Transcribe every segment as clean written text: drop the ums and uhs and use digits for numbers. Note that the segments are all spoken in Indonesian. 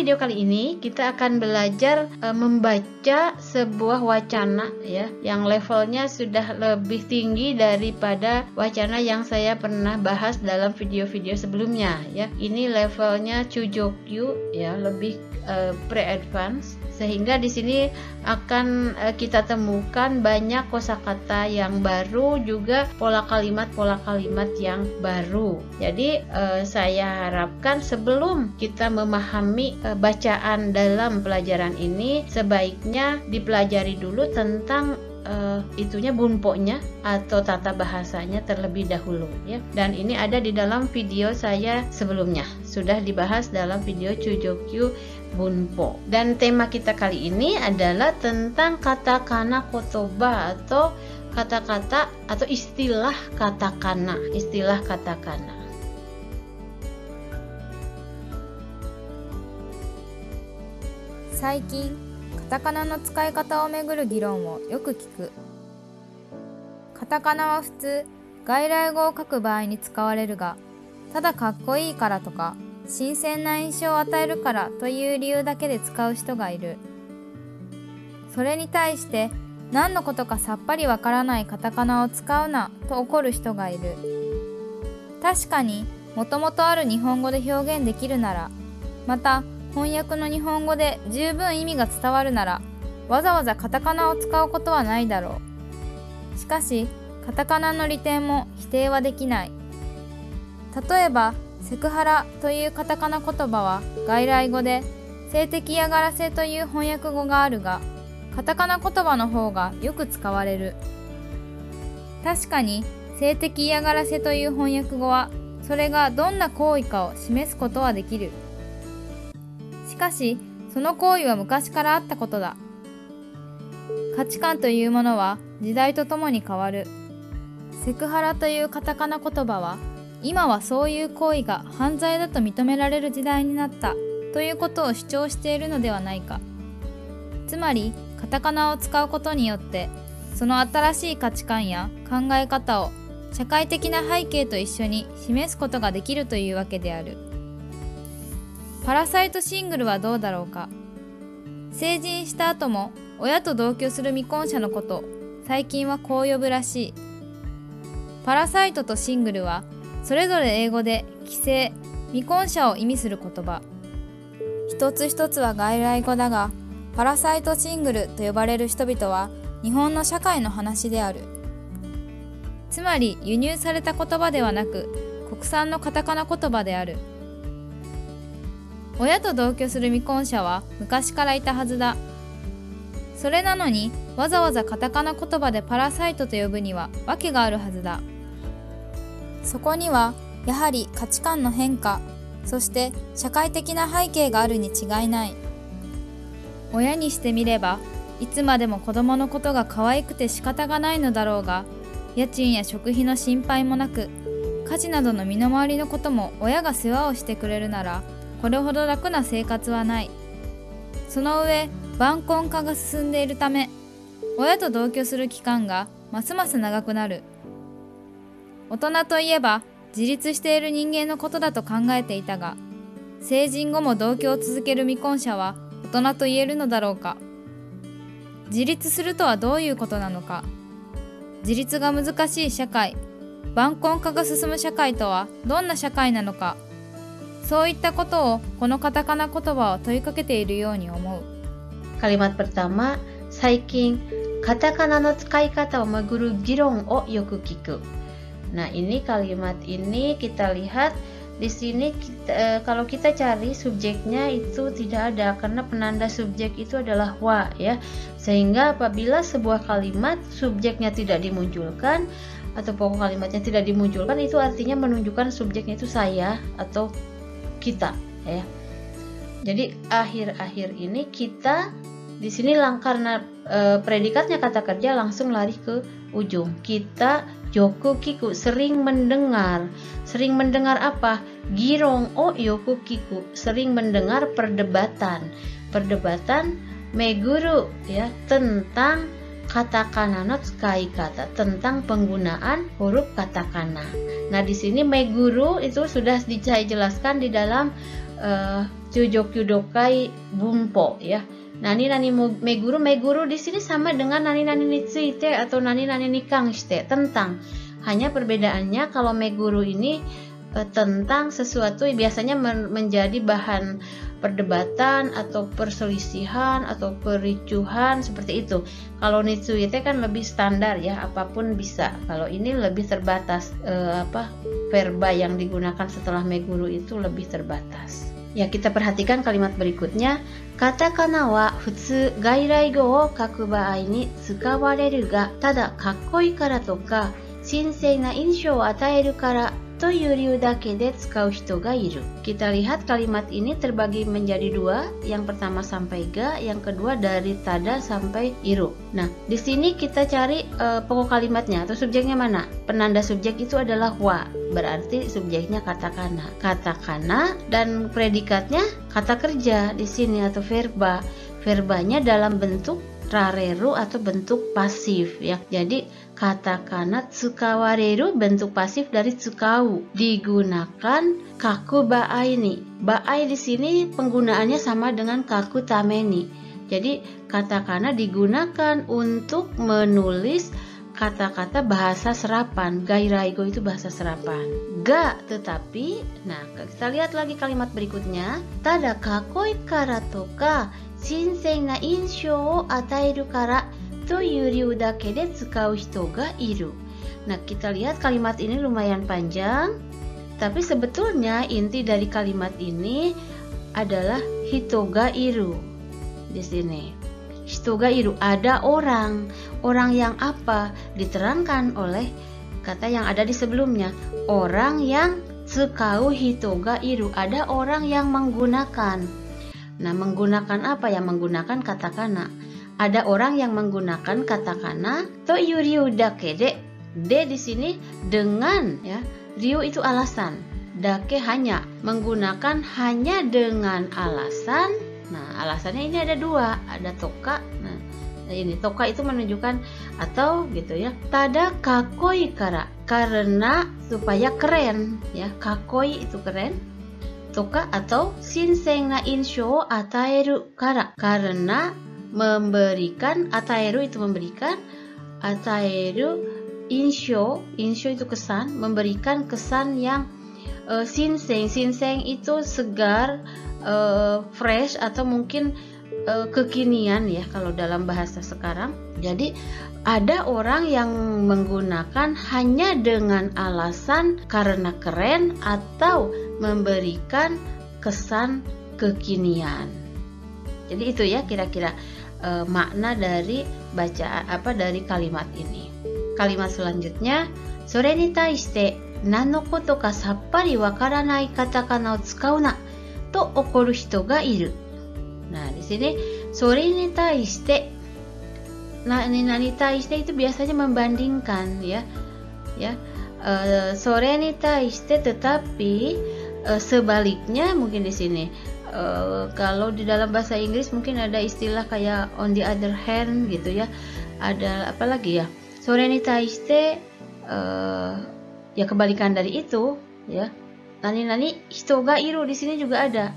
video kali ini kita akan belajar membaca sebuah wacana ya, yang levelnya sudah lebih tinggi daripada wacana yang saya pernah bahas dalam video-video sebelumnya ya. Ini levelnya Chujokyu ya, lebih pre-advance, sehingga di sini akan kita temukan banyak kosakata yang baru, juga pola kalimat yang baru. Jadi saya harapkan sebelum kita memahami bacaan dalam pelajaran ini, sebaiknya dipelajari dulu tentang itunya bunponya atau tata bahasanya terlebih dahulu ya. Dan ini ada di dalam video saya sebelumnya, sudah dibahas dalam video Chujokyu Bunpo. Dan tema kita kali ini adalah tentang katakana kotoba atau kata-kata atau istilah katakana. Istilah katakana. Saikin, カタカナの使い方をめぐる議論をよく聞く。カタカナは普通、外来語を書く場合に使われるが、ただかっこいいからとか、新鮮な印象を与えるからという理由だけで使う人がいる。それに対して、何のことかさっぱりわからないカタカナを使うなと怒る人がいる。確かに、もともとある日本語で表現できるなら、また、翻訳の日本語で十分意味が伝わるなら、わざわざカタカナを使うことはないだろう。しかし、カタカナの利点も否定はできない。例えば、セクハラというカタカナ言葉は外来語で性的嫌がらせという翻訳語があるが、カタカナ言葉の方がよく使われる。確かに、性的嫌がらせという翻訳語は、それがどんな行為かを示すことはできる。しかし、その行為は昔からあったことだ。価値観というものは時代とともに変わる。セクハラというカタカナ言葉は、今はそういう行為が犯罪だと認められる時代になったということを主張しているのではないか。つまり、カタカナを使うことによって、その新しい価値観や考え方を社会的な背景と一緒に示すことができるというわけである。パラサイトシングルはどうだろうか。成人した後も親と同居する未婚者のこと、最近はこう呼ぶらしい。パラサイトとシングルは、それぞれ英語で既成、未婚者を意味する言葉。一つ一つは外来語だが、パラサイトシングルと呼ばれる人々は日本の社会の話である。つまり輸入された言葉ではなく、国産のカタカナ言葉である。親と同居する未婚者は昔からいたはずだ。それなのにわざわざカタカナ言葉でパラサイトと呼ぶには訳があるはずだ。そこにはやはり価値観の変化、そして社会的な背景があるに違いない。親にしてみれば、いつまでも子供のことが可愛くて仕方がないのだろうが、家賃や食費の心配もなく、家事などの身の回りのことも親が世話をしてくれるなら、これほど楽な生活はない。その上、晩婚化が進んでいるため、親と同居する期間がますます長くなる。大人といえば自立している人間のことだと考えていたが、成人後も同居を続ける未婚者は大人と言えるのだろうか。自立するとはどういうことなのか。自立が難しい社会、晩婚化が進む社会とはどんな社会なのか。そういったことをこのカタカナ言葉は問いかけているように思う。Kalimat pertama, saikin, katakana no tsukaikata o meguru giron o yoku kiku. Nah, ini kalimat ini kita lihat di sini kalau kita cari subjeknya itu tidak ada, karena penanda subjek itu adalah wa ya. Sehingga apabila sebuah kalimat subjeknya tidak dimunculkan atau pokok kalimatnya tidak dimunculkan, itu artinya menunjukkan subjeknya itu saya atau kita ya. Jadi akhir-akhir ini kita di sini karena predikatnya kata kerja langsung lari ke ujung. Kita yoku kiku, sering mendengar. Sering mendengar apa? Girong o yoku kiku, sering mendengar perdebatan. Perdebatan meguru ya, tentang katakana no tsukai kata, tentang penggunaan huruf katakana. Nah, di sini meguru itu sudah saya jelaskan di dalam Chujokyu Dokai Bunpo ya. Nani meguru di sini sama dengan nani ni tsuite atau nani ni kangshite, tentang. Hanya perbedaannya kalau meguru ini tentang sesuatu biasanya menjadi bahan perdebatan atau perselisihan atau pericuhan seperti itu. Kalau nitsuite kan lebih standar ya, apapun bisa. Kalau ini lebih terbatas, verba yang digunakan setelah meguru itu lebih terbatas. Ya, kita perhatikan kalimat berikutnya. Katakana wa futsu gairai go o kaku baai ni tsukawareru ga, tada kakkoi kara toka shinsei na inshou o ataeru kara toいう理由だけで使う人がいる. Kita lihat kalimat ini terbagi menjadi dua. Yang pertama sampai ga, yang kedua dari tada sampai iru. Nah, di sini kita cari pokok kalimatnya atau subjeknya mana. Penanda subjek itu adalah wa, berarti subjeknya katakana. Katakana dan predikatnya kata kerja di sini atau verba. Verbanya dalam bentuk rareru atau bentuk pasif ya. Jadi katakana tsukawareru bentuk pasif dari tsukau, digunakan kaku baai ni. Baai di sini penggunaannya sama dengan kaku tameni. Jadi katakana digunakan untuk menulis kata-kata bahasa serapan. Gairaigo itu bahasa serapan. Ga tetapi, nah kita lihat lagi kalimat berikutnya. Tada kakoi kara toka shinsei na inshou o ataeru kara toいう理由だけで使う人がいる. Nah, kita lihat kalimat ini lumayan panjang, tapi sebetulnya inti dari kalimat ini adalah hitoga iru. Di sini, hitoga iru, ada orang. Orang yang apa? Diterangkan oleh kata yang ada di sebelumnya. Orang yang tsukau hitoga iru, ada orang yang menggunakan. Nah, menggunakan apa ya? Menggunakan katakana. Ada orang yang menggunakan katakana to yuriu dake de. De di sini dengan ya. Ryu itu alasan. Dake hanya, menggunakan hanya dengan alasan. Nah, alasannya ini ada dua, ada toka. Nah, ini toka itu menunjukkan atau gitu ya. Tada kakoi kara, karena supaya keren ya. Kakoi itu keren. Toka atau shinsei na inshou ataeru kara, karena memberikan, ataeru itu memberikan, ataeru insho itu kesan, memberikan kesan yang shinsei itu segar, fresh atau mungkin kekinian ya kalau dalam bahasa sekarang. Jadi ada orang yang menggunakan hanya dengan alasan karena keren atau memberikan kesan kekinian. Jadi itu ya kira-kira makna dari dari kalimat ini. Kalimat selanjutnya, sore ni taishite nan no koto ka sappari wakaranai katakana o tsukau na to okoru hito ga iru. Nah, di sini sore ni taishite, nani taishite itu biasanya membandingkan ya. Sore ni taishite tetapi sebaliknya mungkin di sini. Kalau di dalam bahasa Inggris mungkin ada istilah kayak on the other hand gitu ya. Ada apa lagi ya? Sore ni taishite ya kebalikan dari itu ya. Nani hito ga iru di sini juga ada.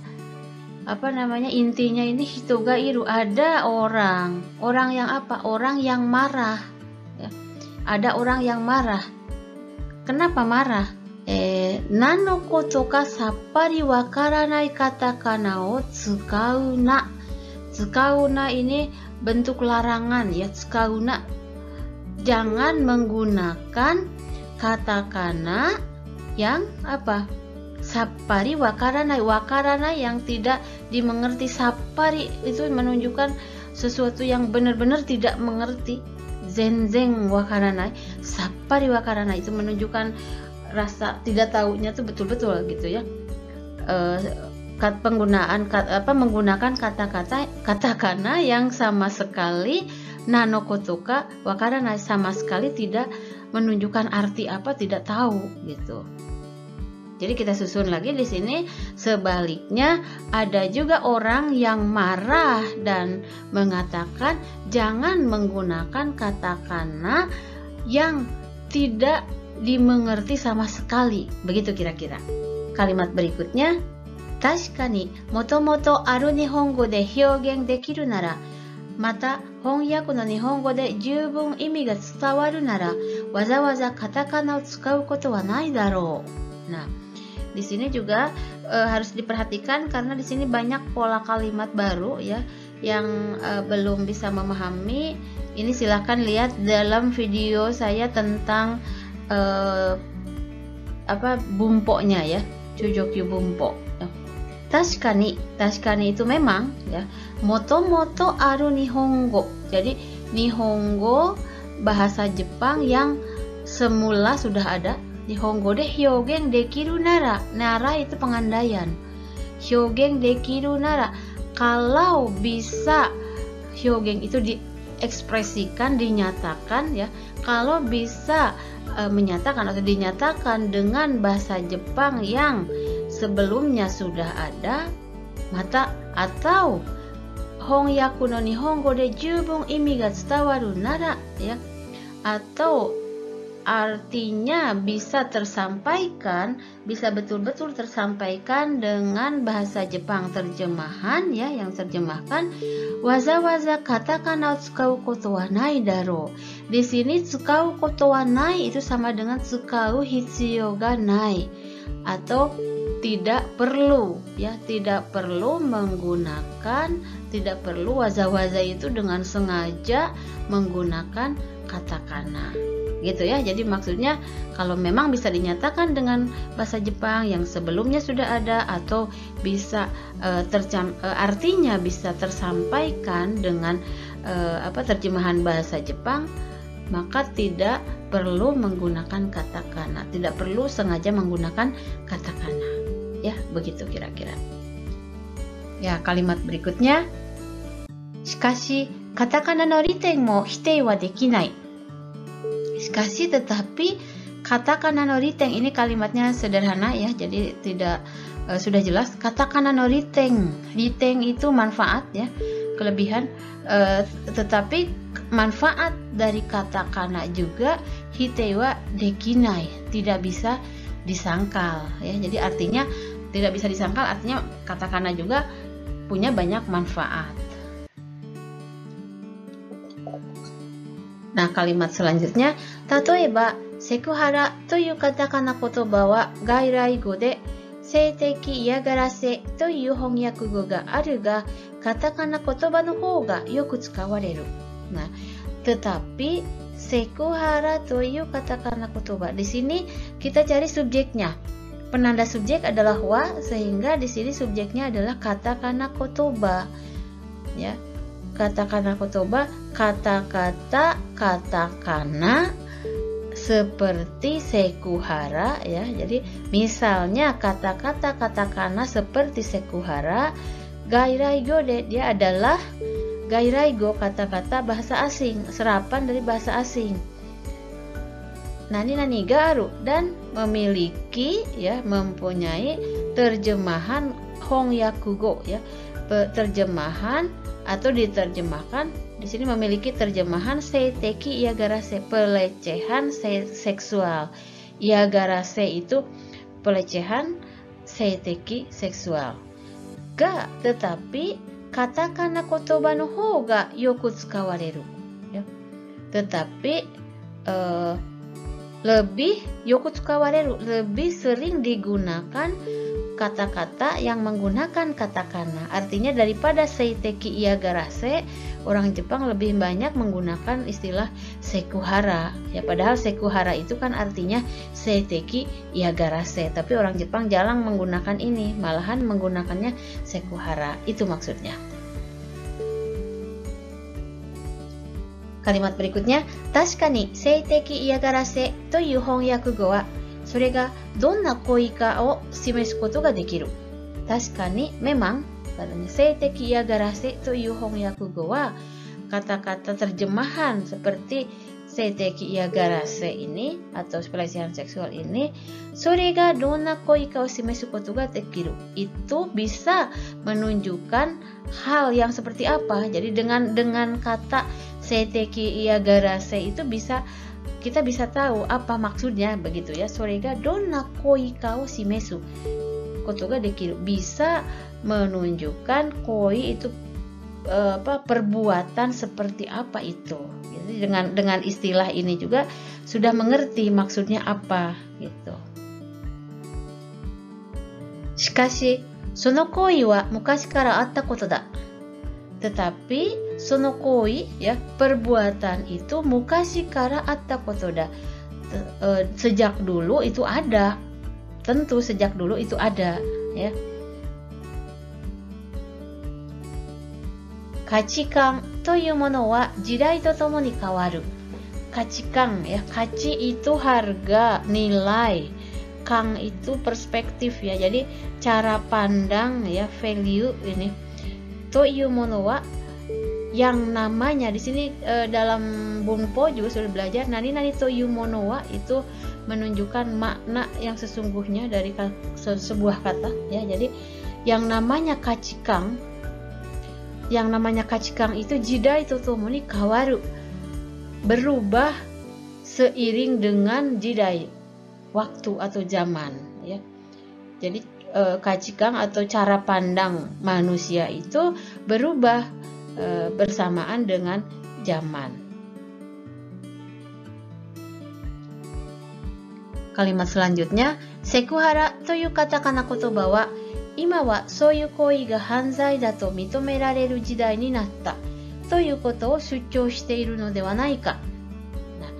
Intinya ini hito ga iru, ada orang yang apa? Orang yang marah ya. Ada orang yang marah. Kenapa marah? Nan no koto ka sappari wakaranai katakana o tsukau na. Tsukau na ini bentuk larangan ya, tsukau na. Jangan menggunakan katakana yang apa? Sappari wakaranai. Wakaranai yang tidak dimengerti. Sappari itu menunjukkan sesuatu yang benar-benar tidak mengerti. Zenzen wakaranai. Sappari wakaranai itu menunjukkan rasa tidak tahunya tuh betul-betul gitu ya. Menggunakan kata-kata katakana yang sama sekali nano kotoka wakaranai, sama sekali tidak menunjukkan arti apa, tidak tahu gitu. Jadi kita susun lagi di sini. Sebaliknya ada juga orang yang marah dan mengatakan jangan menggunakan katakana yang tidak dimengerti sama sekali. Begitu kira-kira. Kalimat berikutnya, 確かにもともとある日本語で表現できるなら、また翻訳の日本語で十分意味が伝わるなら、わざわざカタカナを使うことはないだろう. Nah, di sini juga harus diperhatikan karena di sini banyak pola kalimat baru ya yang belum bisa memahami. Ini silahkan lihat dalam video saya tentang bumponya ya, Chujokyu bumpo. Tashikani itu memang ya, moto-moto aru nihongo. Jadi nihongo bahasa Jepang yang semula sudah ada. Nihongo de hyogen dekiru nara. Nara itu pengandaian. Hyogen dekiru nara. Kalau bisa hyogen itu diekspresikan, dinyatakan ya. Kalau bisa menyatakan atau dinyatakan dengan bahasa Jepang yang sebelumnya sudah ada, mata atau hongyaku no nihongo de jubun imi ga tsudawaru nara ya, atau artinya bisa tersampaikan, bisa betul-betul tersampaikan dengan bahasa Jepang terjemahan ya, yang terjemahkan, waza-waza katakana tsukau koto wa nai daro. Di sini tsukau koto wa nai itu sama dengan tsukau hitsuyou ga nai, atau tidak perlu ya, tidak perlu menggunakan, tidak perlu waza-waza itu dengan sengaja menggunakan katakana gitu ya. Jadi maksudnya kalau memang bisa dinyatakan dengan bahasa Jepang yang sebelumnya sudah ada, atau bisa artinya bisa tersampaikan dengan terjemahan bahasa Jepang, maka tidak perlu menggunakan katakana, tidak perlu sengaja menggunakan katakana. Ya, begitu kira-kira. Ya, kalimat berikutnya. Shikashi, katakana no riten mo hitei wa dekinai. Shikashi, tetapi katakana no riten, ini kalimatnya sederhana ya, jadi tidak sudah jelas. Katakana no riten, riten itu manfaat ya, kelebihan, tetapi manfaat dari katakana juga hitei wa dekinai, tidak bisa disangkal ya. Jadi artinya tidak bisa disangkal, artinya katakana juga punya banyak manfaat. Nah, kalimat selanjutnya, tatoeba sekuhara toyu katakana kotoba wa gairai go de seiteki iyagarase toyu hongyaku go ga aru ga katakana kotoba no hou ga yoku tsukawareru. Nah, tetapi sekuhara toyu katakana kotoba, di sini kita cari subjeknya. Penanda subjek adalah wa, sehingga di sini subjeknya adalah katakana kotoba. Ya. Katakana kotoba, kata-kata katakana seperti sekuhara ya. Jadi misalnya kata-kata katakana seperti sekuhara, gairaigo de, dia adalah gairaigo, kata-kata bahasa asing, serapan dari bahasa asing. Nani ga aru, dan memiliki ya, mempunyai terjemahan hongyakugo ya, terjemahan atau diterjemahkan di sini memiliki terjemahan seiteki iyagarase, pelecehan seksual. Iyagarase itu pelecehan, seiteki seksual. Ga, tetapi katakana kotoba no hou ga yoku tsukawareru ya. Tetapi lebih yoku tsukawareru, lebih sering digunakan kata-kata yang menggunakan katakana. Artinya daripada seiteki iyagarase, orang Jepang lebih banyak menggunakan istilah sekuhara ya, padahal sekuhara itu kan artinya seiteki iyagarase, tapi orang Jepang jarang menggunakan ini, malahan menggunakannya sekuhara. Itu maksudnya. Kalimat berikutnya, Tashikani seiteki iyagarase toyu hongyakugo wa sore ga donna koi ka o shimesu koto ga dekiru. Tashikani, memang, katanya seiteki iyagarase toyu hongyakugo wa, kata-kata terjemahan seperti seiteki iyagarase ini atau pelecehan seksual ini, sore ga donna koi ka o shimesu koto ga dekiru, itu bisa menunjukkan hal yang seperti apa. Jadi dengan kata seiteki iyagarase itu kita bisa tahu apa maksudnya begitu ya. Sore ga donna koi ka o shimesu, koto ga dekiru, bisa menunjukkan koi itu perbuatan seperti apa itu. Jadi dengan istilah ini juga sudah mengerti maksudnya apa gitu. Shikashi, sono koi wa mukashi kara atta koto da. Tetapi sono koi, ya, perbuatan itu mukashi kara atta koto da. Sejak dulu itu ada. Tentu sejak dulu itu ada, ya. Kachikan toyu mono wa jidai to tomo ni kawaru. Kachikan, ya, kachi itu harga, nilai, kang itu perspektif, ya. Jadi cara pandang, ya, value ini. Toyu mono wa, yang namanya di sini dalam bunpo juga sudah belajar nani toyu mono wa itu menunjukkan makna yang sesungguhnya dari sebuah kata, ya. Jadi yang namanya kachikan itu jidai totomo ni kawaru, berubah seiring dengan jidai, waktu atau zaman, ya. Jadi kachikan atau cara pandang manusia itu berubah bersamaan dengan zaman. Kalimat selanjutnya, sekuhara toyu katakana kotoba wa ima wa souyu koi ga hanzai da to mitomereru jidai ni natta toyu koto o shuchou shite iru no de wa nai ka. Nah,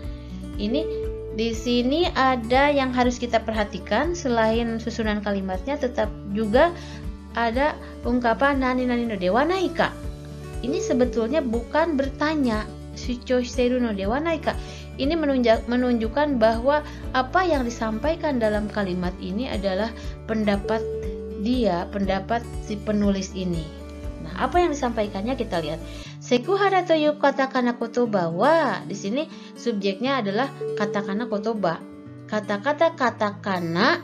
ini di sini ada yang harus kita perhatikan. Selain susunan kalimatnya, tetap juga ada ungkapan nani no de wa nai ka. Ini sebetulnya bukan bertanya, shuchou shite iru no de wa nai ka. Ini menunjukkan bahwa apa yang disampaikan dalam kalimat ini adalah pendapat si penulis ini. Nah, apa yang disampaikannya kita lihat. Sekuhara toyu katakana kotoba wa, di sini subjeknya adalah katakana kotoba. Kata-kata katakana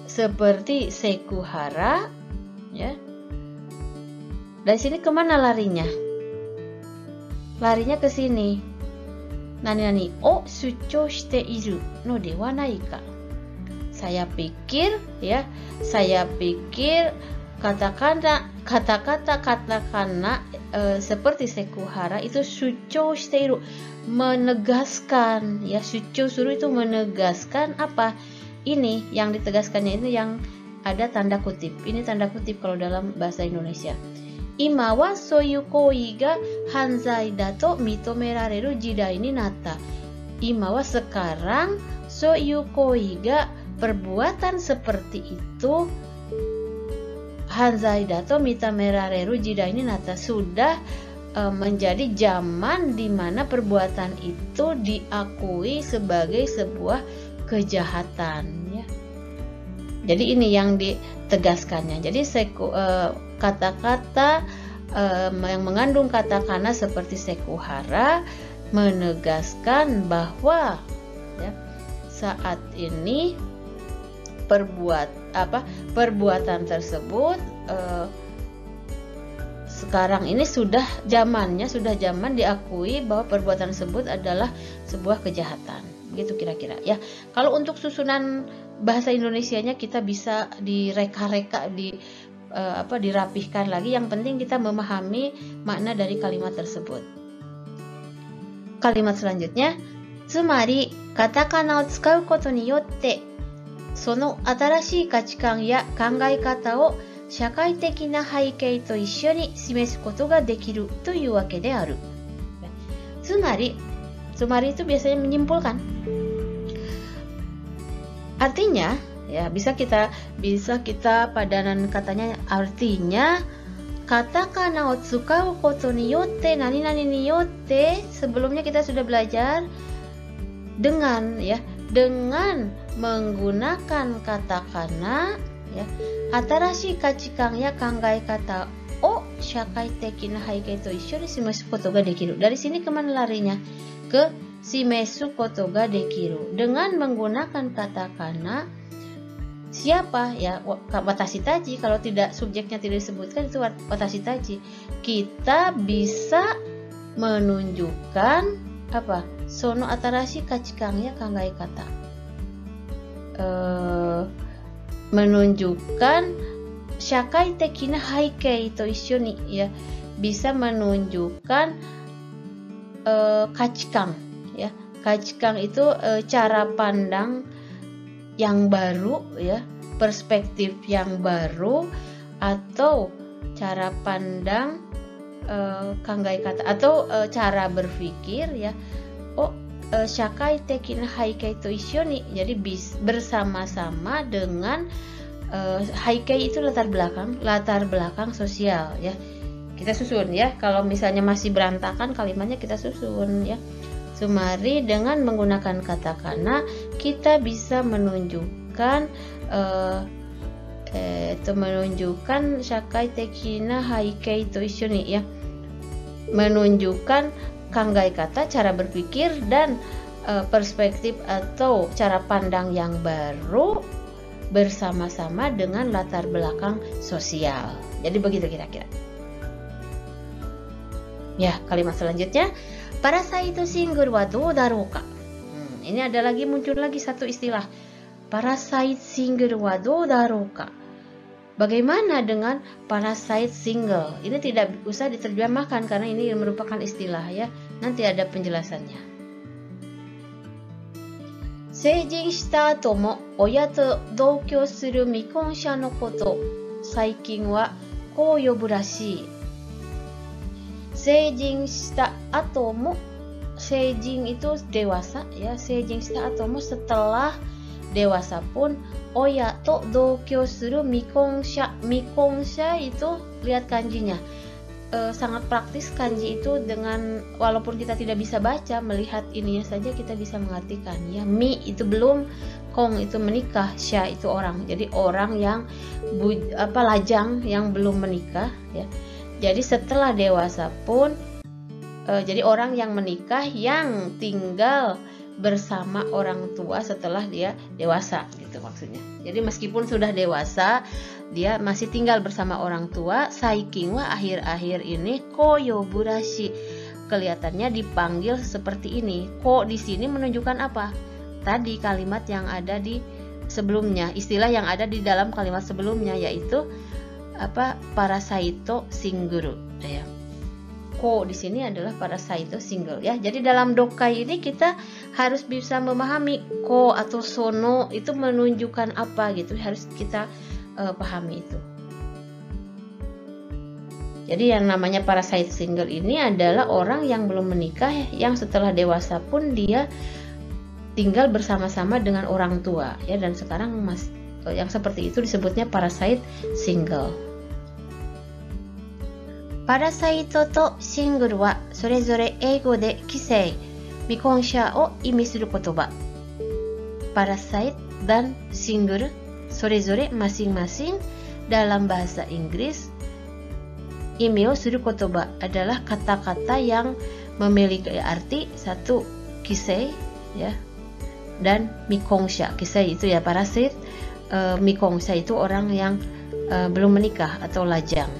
seperti sekuhara, ya. Dari sini kemana larinya? Larinya ke sini. Nani o shuchou shite iru no de wa nai ka. Saya pikir kata-kata katakana seperti sekuhara itu shuchou shiteiru, menegaskan, ya. Shuchou suru itu menegaskan apa? Ini yang ditegaskannya itu yang ada tanda kutip. Ini tanda kutip kalau dalam bahasa Indonesia. Ima wa souyu koi ga hanzai da to mitomereru jidai ni natta. Ima wa sekarang, souyu koi ga perbuatan seperti itu, hanzai dato mitomereru jidai ni natta, sudah menjadi zaman di mana perbuatan itu diakui sebagai sebuah kejahatan, ya. Jadi ini yang ditegaskannya. Jadi kata-kata yang mengandung katakana seperti sekuhara menegaskan bahwa, ya, saat ini perbuatan tersebut sekarang ini sudah zaman diakui bahwa perbuatan tersebut adalah sebuah kejahatan. Begitu kira-kira, ya. Kalau untuk susunan bahasa Indonesianya kita bisa direka-reka, dirapihkan lagi. Yang penting kita memahami makna dari kalimat tersebut. Kalimat selanjutnya, tsumari katakana o tsukau koto ni yotte その新しい価値観や考え方を社会的な背景と一緒に示すことができるというわけである。つまりitu biasanya menyimpulkan. Artinya, ya, bisa kita padanan katanya, artinya katakana o tsukau koto ni yotte nani ni yotte, sebelumnya kita sudah belajar dengan menggunakan katakana, ya, atarashi kachikan ya kangai kata o shakai teki na haikei to issho ni shimesu koto ga dekiru. Dari sini kemana larinya? Ke shimesu koto ga dekiru. Dengan menggunakan katakana, siapa, ya, watashi tachi. Kalau tidak, subjeknya tidak disebutkan, itu watashi tachi. Kita bisa menunjukkan apa? Sono atarashi kachikan ya kangai kata. menunjukkan shakai teki na haikei to issho ni, ya, bisa menunjukkan kachikang, ya. Kachikang itu cara pandang yang baru, ya, perspektif yang baru, atau cara pandang kangai kata atau cara berpikir, ya. Shakai teki na haikei to issho ni, jadi bersama-sama dengan haikei itu latar belakang sosial, ya. Kita susun, ya. Kalau misalnya masih berantakan kalimatnya kita susun, ya. Sumari dengan menggunakan katakana kita bisa menunjukkan shakai teki na haikei to issho ni, ya. Menunjukkan kangai kata, cara berpikir, dan perspektif atau cara pandang yang baru bersama-sama dengan latar belakang sosial. Jadi begitu kira-kira. Ya, kalimat selanjutnya, parasite single wa dou darou ka. Ini ada lagi, muncul lagi satu istilah, parasite single wa dou darou ka. Bagaimana dengan parasite single? Ini tidak usah diterjemahkan karena ini merupakan istilah, ya. Nanti ada penjelasannya. Seijin shita ato mo oya to doukyou suru mikonsha no koto saikin wa kou yobu rashii. Seijin shita ato mo, seijin itu dewasa, ya. Seijin shita ato mo setelah dewasa pun, oya to doukyou suru mikonsha. Mikonsha itu lihat kanjinya. Sangat praktis kanji itu, dengan walaupun kita tidak bisa baca, melihat ininya saja kita bisa mengartikan, ya. Mi itu belum, kong itu menikah, sha itu orang. Jadi orang yang lajang yang belum menikah, ya. Jadi setelah dewasa pun jadi orang yang menikah yang tinggal bersama orang tua setelah dia dewasa, gitu maksudnya. Jadi meskipun sudah dewasa, dia masih tinggal bersama orang tua. Saikin wa, akhir-akhir ini, ko yobu rashii, kelihatannya dipanggil seperti ini. Ko di sini menunjukkan apa? Tadi kalimat yang ada di sebelumnya, istilah yang ada di dalam kalimat sebelumnya, yaitu parasaito singguru, ya. Ko di sini adalah parasaito single, ya. Jadi dalam dokai ini kita harus bisa memahami ko atau sono itu menunjukkan apa, gitu. Harus kita pahami itu. Jadi yang namanya parasite single ini adalah orang yang belum menikah, yang setelah dewasa pun dia tinggal bersama-sama dengan orang tua, ya. Dan sekarang yang seperti itu disebutnya parasite single. Parasaito to single wa sorezore eigo de kisei, mikonsha o imi suru kotoba. Parasite dan single sorezore masing-masing dalam bahasa Inggris imi o suru kotoba adalah kata-kata yang memiliki arti satu kisei, ya, dan mikonsha. Kisei itu ya parasit, mikonsha itu orang yang belum menikah atau lajang.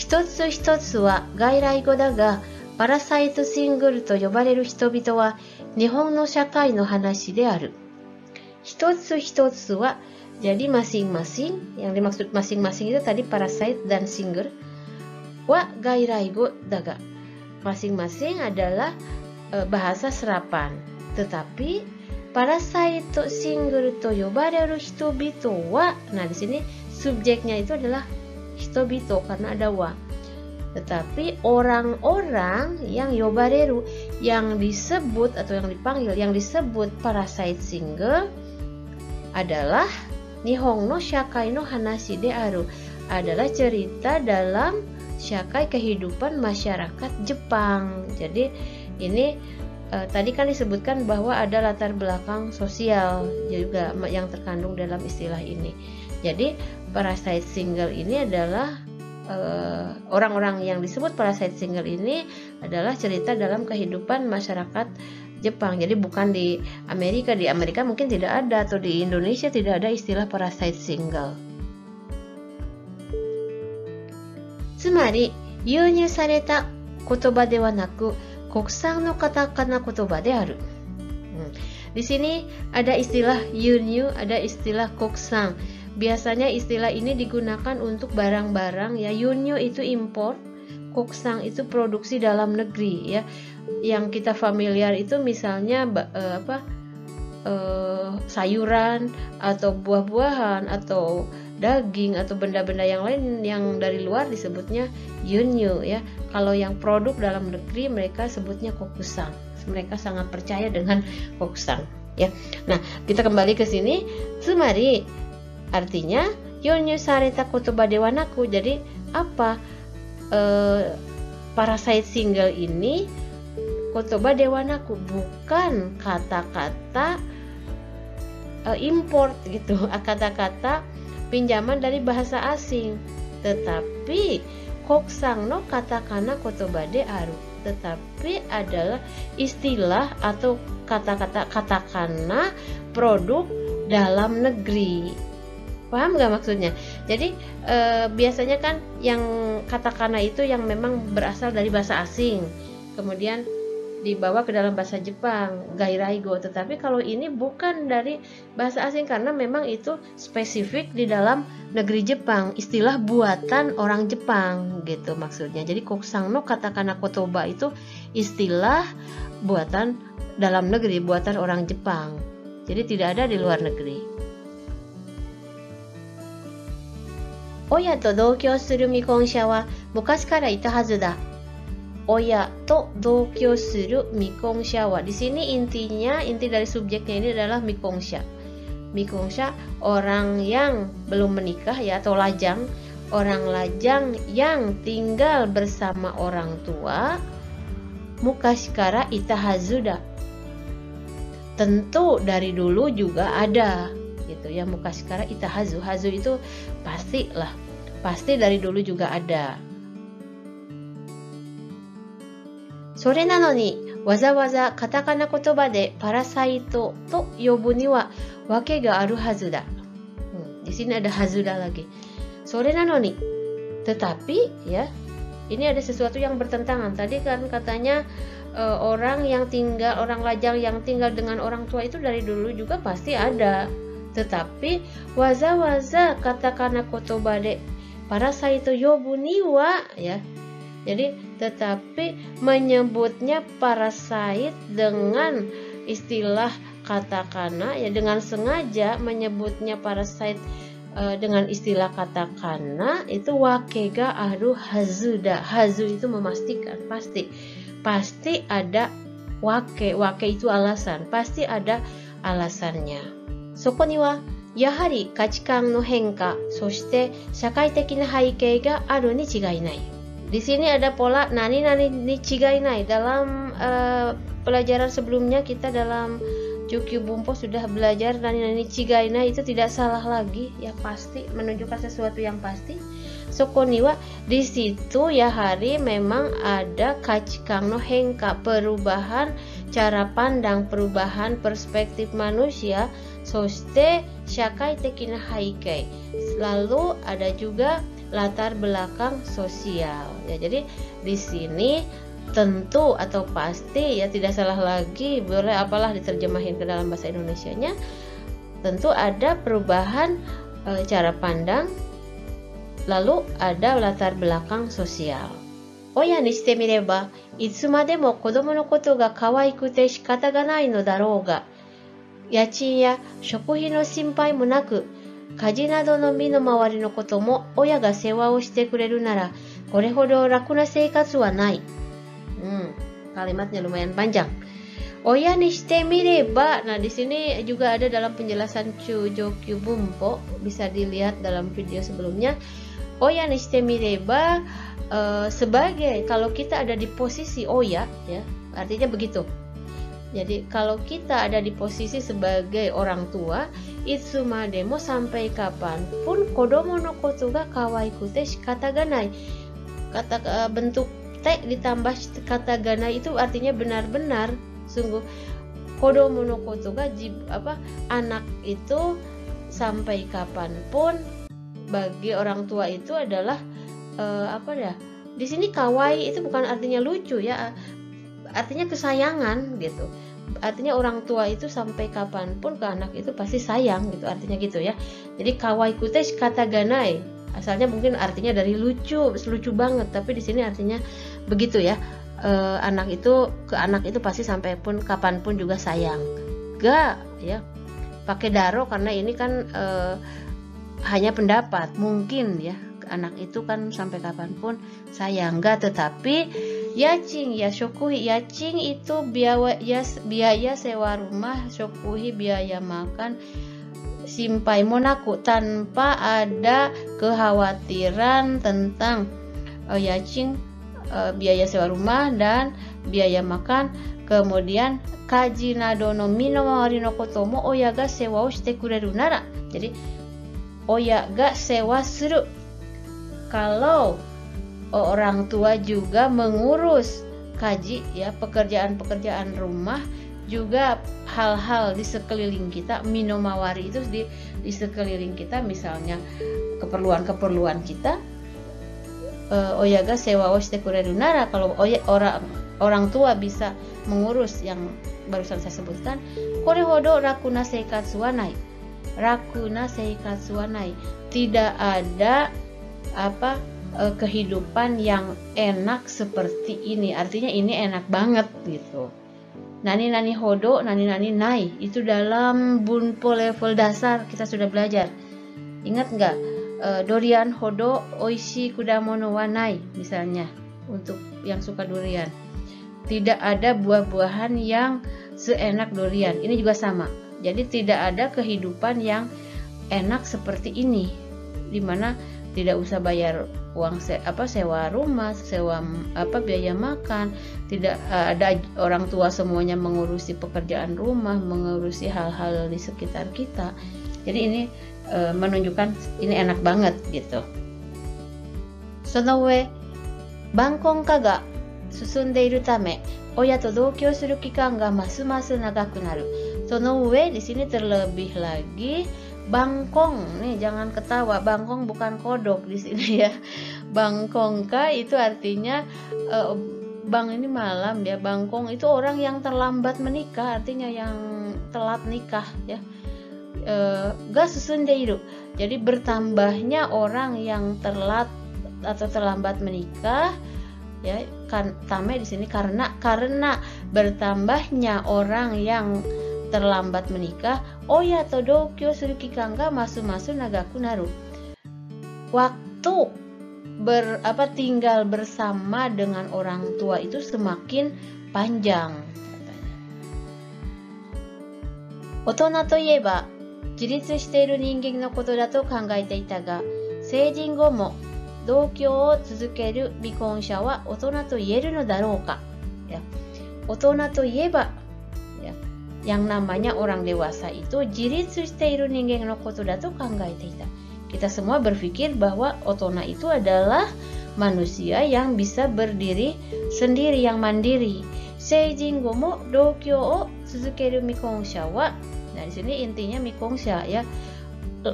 Hitotsu hitotsu wa gairai go da ga, parasite single to yobareru hitobitou wa Nihon no shakai no hanashi de aru. Hitotsu hitotsu wa, jadi masing-masing, yang dimaksud masing-masing itu tadi parasite dan single. Wa gairai go da ga, masing-masing adalah bahasa serapan. Tetapi parasite single to yobareru hitobitou wa, nah di sini subjeknya itu adalah hitobito karena ada wa. Tetapi orang-orang yang yobareru, yang disebut atau yang dipanggil, yang disebut parasite single adalah Nihon no shakai no hanashi de aru, adalah cerita dalam shakai, kehidupan masyarakat Jepang. Jadi ini tadi kan disebutkan bahwa ada latar belakang sosial juga yang terkandung dalam istilah ini. Jadi parasite single ini adalah orang-orang yang disebut parasite single ini adalah cerita dalam kehidupan masyarakat Jepang. Jadi bukan di Amerika. Di Amerika mungkin tidak ada, atau di Indonesia tidak ada istilah parasite single. Tsumari, yunyū sareta kotoba de wa naku, kokusan no katakana kotoba de aru. Di sini ada istilah yunyu, ada istilah kokusang. Biasanya istilah ini digunakan untuk barang-barang ya. Yunyu itu import, kokusang itu produksi dalam negeri ya. Yang kita familiar itu misalnya sayuran atau buah-buahan atau daging atau benda-benda yang lain yang dari luar disebutnya yunyu ya. Kalau yang produk dalam negeri mereka sebutnya kokusang. Mereka sangat percaya dengan kokusang ya. Nah, kita kembali ke sini. Tsumari artinya yunyu sareta kotoba de wa naku. Jadi apa? Parasite single ini kotoba de wa naku, bukan kata-kata import gitu, kata-kata pinjaman dari bahasa asing, tetapi kokusang no katakana kotoba de aru, tetapi adalah istilah atau kata-kata katakana produk dalam negeri. Paham gak maksudnya? Jadi biasanya kan yang katakana itu yang memang berasal dari bahasa asing, kemudian dibawa ke dalam bahasa Jepang, gairaigo. Tetapi kalau ini bukan dari bahasa asing karena memang itu spesifik di dalam negeri Jepang, istilah buatan orang Jepang gitu maksudnya. Jadi kokusang no katakana kotoba itu istilah buatan dalam negeri, buatan orang Jepang. Jadi tidak ada di luar negeri. Oya to doukyo suru mikongsha wa mukashi kara ita hazu da. Oya to doukyo suru mikongsha wa. Di sini inti dari subjeknya ini adalah mikongsha. Mikongsha orang yang belum menikah ya, atau lajang. Orang lajang yang tinggal bersama orang tua. Mukashi kara ita hazu da. Tentu dari dulu juga ada gitu ya. Mukashi kara ita hazu. Hazu itu pastilah. Pasti dari dulu juga ada. Sore nanoni waza-waza katakana kotoba de parasaito to yobu ni wa wake ga aru hazu da. Di sini ada hazuda lagi. Sore nanoni, tetapi ya, ini ada sesuatu yang bertentangan. Tadi kan katanya orang lajang yang tinggal dengan orang tua itu dari dulu juga pasti ada. Tetapi waza-waza katakana kotoba de parasaito yobu ni wa ya. Jadi tetapi menyebutnya parasite dengan istilah katakana ya, dengan sengaja menyebutnya parasite dengan istilah katakana itu wakega aru hazuda. Hazu itu memastikan, pasti ada wake itu alasan, pasti ada alasannya. Soko ni wa yahari kachikan no henka, soshite shakai teki na haikei ga aru ni chigai nai. Di sini ada pola nani ni chigai nai. Dalam pelajaran sebelumnya kita dalam Jukyu Bumpo sudah belajar nani chigai nai itu tidak salah lagi ya, pasti menunjukkan sesuatu yang pasti. Soko ni wa, di situ ya hari memang ada kachikan no henka, perubahan cara pandang, perubahan perspektif manusia. Soshite shakai teki na haikei, lalu ada juga latar belakang sosial ya. Jadi di sini tentu atau pasti ya, tidak salah lagi, boleh apalah diterjemahin ke dalam bahasa Indonesianya, tentu ada perubahan cara pandang, lalu ada latar belakang sosial. Oya ni shite mireba itsumade mo kodomo no koto ga kawaikute shikata ga nai no darou ga, yachin ya shokuhin no shinpai mo naku, kaji nado no mi no mawari no koto mo oya ga sewa o shite kureru nara, kore hodo raku na seikatsu wa nai. Kalimatnya lumayan panjang. Oya ni shite mireba. Nah, di sini juga ada dalam penjelasan Jukyu Bumpo, bisa dilihat dalam video sebelumnya. Oya ni shite mireba sebagai, kalau kita ada di posisi oya ya, artinya begitu. Jadi kalau kita ada di posisi sebagai orang tua, itsumademo sampai kapanpun, kodomo no koto ga kawaikute shikata ga nai. Kata bentuk te ditambah kata ganai itu artinya benar-benar, sungguh. Kodomo no koto ga anak itu sampai kapanpun bagi orang tua itu adalah di sini kawaii itu bukan artinya lucu ya, artinya kesayangan gitu. artinya orang tua itu sampai kapanpun ke anak itu pasti sayang gitu, artinya gitu ya. Jadi kawaiku teh kata ganai, asalnya mungkin artinya dari lucu banget, tapi di sini artinya begitu ya. Anak itu ke anak itu pasti sampai pun kapanpun juga sayang. Ga ya, pakai daro karena ini kan hanya pendapat, mungkin ya anak itu kan sampai kapanpun sayang. Ga, tetapi yacing ya shokuhi, yacing itu biaya sewa rumah, shokuhi biaya makan, simpai monaku tanpa ada kekhawatiran tentang yacing, biaya sewa rumah dan biaya makan. Kemudian kaji nado no minomawari no koto mo oya ga sewa o shite kureru nara, jadi oya ga sewa suru, kalau orang tua juga mengurus kaji ya, pekerjaan-pekerjaan rumah, juga hal-hal di sekeliling kita, minomawari itu di sekeliling kita, misalnya keperluan-keperluan kita. Oyaga sewa oshite kureru nara, kalau orang tua bisa mengurus yang barusan saya sebutkan. Kore hodo rakuna seikatsu wa nai, rakuna seikatsu wa nai, tidak ada kehidupan yang enak seperti ini, artinya ini enak banget gitu. Nani hodo, nani nai, itu dalam bunpo level dasar kita sudah belajar. Ingat nggak? Dorian hodo oishi kudamono wa nai, misalnya untuk yang suka durian, tidak ada buah-buahan yang seenak durian. Ini juga sama, jadi tidak ada kehidupan yang enak seperti ini, dimana tidak usah bayar uang sewa rumah, sewa biaya makan, tidak ada orang tua semuanya mengurusi pekerjaan rumah, mengurusi hal-hal di sekitar kita. Jadi ini menunjukkan ini enak banget gitu. Sono ue bankonka ga susundeiru tame oya to dokyou suru kikan ga masu-masu nagaku naru. Sono ue di sini terlebih lagi bangkong nih, jangan ketawa, bangkong bukan kodok di sini ya. Bangkongka itu artinya bang ini malam ya, bangkong itu orang yang terlambat menikah, artinya yang telat nikah ya. Ga susundeiru, jadi bertambahnya orang yang telat atau terlambat menikah ya. Kan tame di sini karena bertambahnya orang yang terlambat menikah. Oya to dokyou suru kikan ga masu-masu nagaku naru, waktu tinggal bersama dengan orang tua itu semakin panjang katanya. Otona to ieba jiritsu shiteiru ningen no koto da to kangaete ita ga, seijin go mo dokyou o tsuzukeru bikonsha wa otona to ieru no darou ka ya. Otona to ieba ya, yang namanya orang dewasa itu jiritsu shiteiru ningen no koto da to kangaete ita. Kita semua berpikir bahwa otona itu adalah manusia yang bisa berdiri sendiri, yang mandiri. Seijin go mo dokyou o tsuzukeru bikonsha wa, nah di sini intinya mikongsha ya,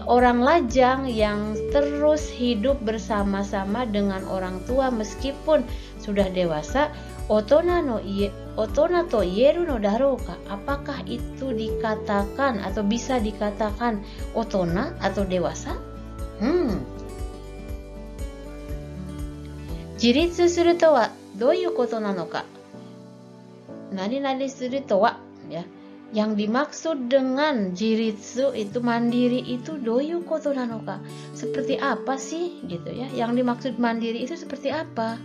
orang lajang yang terus hidup bersama-sama dengan orang tua meskipun sudah dewasa. Otona to ieru no darouka, apakah itu dikatakan atau bisa dikatakan otona atau dewasa? Jiritsu suru to wa doyu koto nanoka, nani suru to wa ya, yang dimaksud dengan jiritsu itu mandiri itu doyu koto nanoka, seperti apa sih gitu ya, yang dimaksud mandiri itu seperti apa.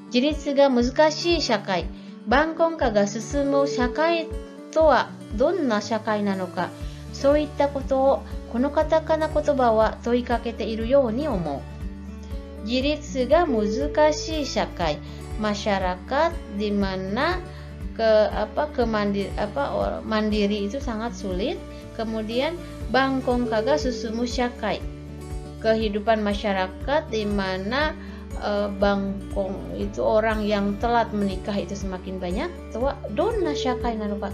Jiritsu ga muzukashii shakai, bankonka ga susumu shakai to wa donna shakai nanoka,そういったことをこのカタカナ言葉は問いかけているように思う。自立が難しい社会, masyarakat di mana mandiri itu sangat sulit. Kemudian bangkong kaga susumu syakai, kehidupan masyarakat di mana bangkong itu orang yang telat menikah itu semakin banyak. Tua donna syakai nanuka,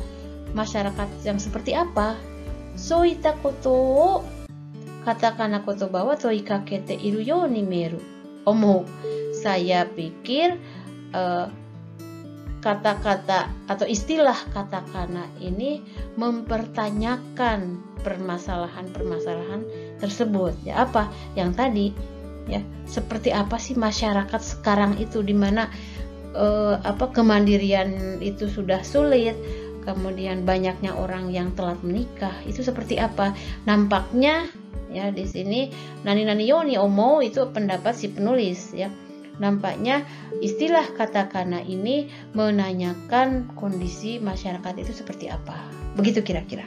masyarakat yang seperti apa? Soita koto o katakana kotoba wa toikakete iru you ni mieru. Saya pikir kata-kata atau istilah katakana ini mempertanyakan permasalahan-permasalahan tersebut. Ya, apa yang tadi ya, seperti apa sih masyarakat sekarang itu, di mana kemandirian itu sudah sulit, kemudian banyaknya orang yang telat menikah, itu seperti apa nampaknya ya. Di sini nani-nani yoni omo itu pendapat si penulis ya. Nampaknya istilah katakana ini menanyakan kondisi masyarakat itu seperti apa. Begitu kira-kira.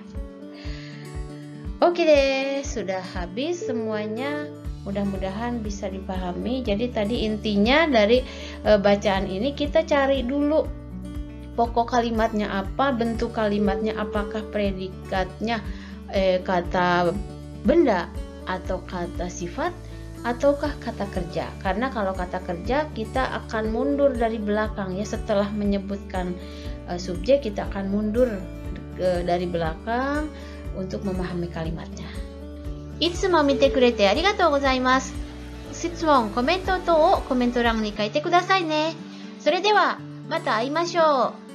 Oke deh, sudah habis semuanya. Mudah-mudahan bisa dipahami. Jadi tadi intinya dari bacaan ini kita cari dulu pokok kalimatnya apa, bentuk kalimatnya apakah predikatnya kata benda atau kata sifat ataukah kata kerja. Karena kalau kata kerja kita akan mundur dari belakang ya, setelah menyebutkan subjek kita akan mundur dari belakang untuk memahami kalimatnya. いつも見てくれてありがとうございます。質問、コメント等をコメント欄に書いてくださいね。それではまた会いましょう。